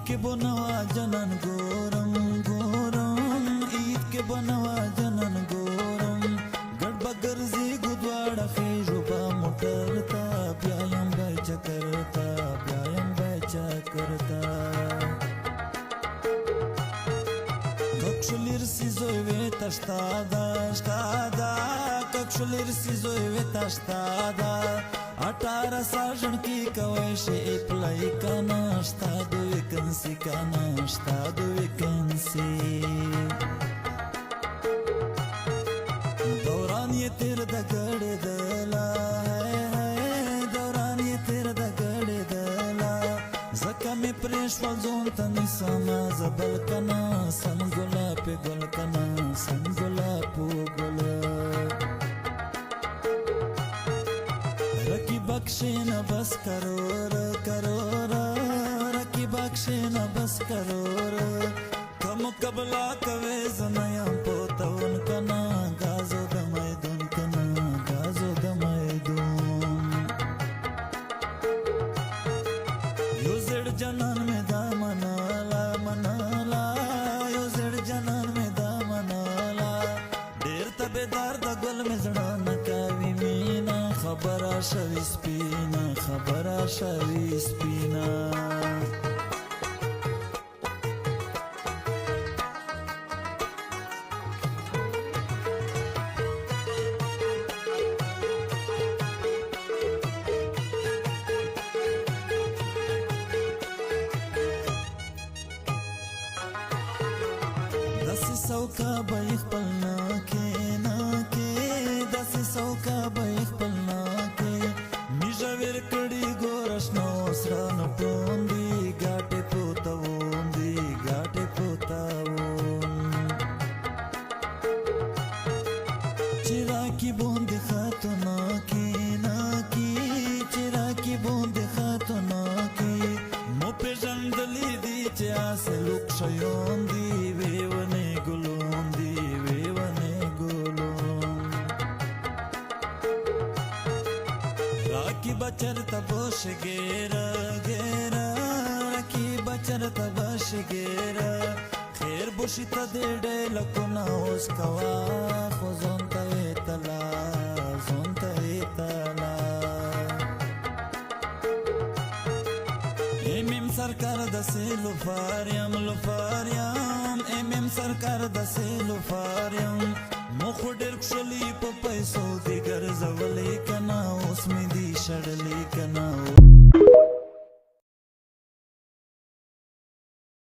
के बनवा जनन गोरम गोरम ईद के बनवा जनन गोरम गडबा गर्जी गुदवाड़ा खेजुबा मोटरता व्यायाम बैचा करता Kakšulirsi zoveta štada Kakšulirsi zoveta štada 18 sažan ki kawaiše play kana štadu vacancy دوران ye tir da gade dala دوران ye tir da gade dala زکا می پریشوال زون تا نیسانا زبل کنا سن گلا پی گل کنا سن گلا پو گلا رکی بخشینا بس کرورا رکی بخشینا بس کرورا کم قبلا کوي زنایم پوتون کنا گازو دمیدون کنا گازو دمیدون زړ جنان میں دا منالا یو زړ جنان میں دا منالا ډیر تبدار د ګل میں زړه نکاوي مینا خبره شوي سپینا داسې سوکا به یې خپل ناکې داسې سوکا به یې خپل ناکې میژه ویر کړي ګوره شنه سره نه پوندي ګاټې پوتوون چې راکي بوندې خاتوناکې مو پېژندلي دي چې هسې لوک شیون دي ویونې ګلون راکی بچر تبوش گیرا راکی بچر تبوش گیرا خیر بوشی تا دیڑے لکونا اوس کوا خو زونتا ایتلا سرکار د سیلو فاریم سرکار د سیلو فاریم مخ ډیر کښلی په پیسو دی ګرځولې کنا اوس می دی شړلې کنا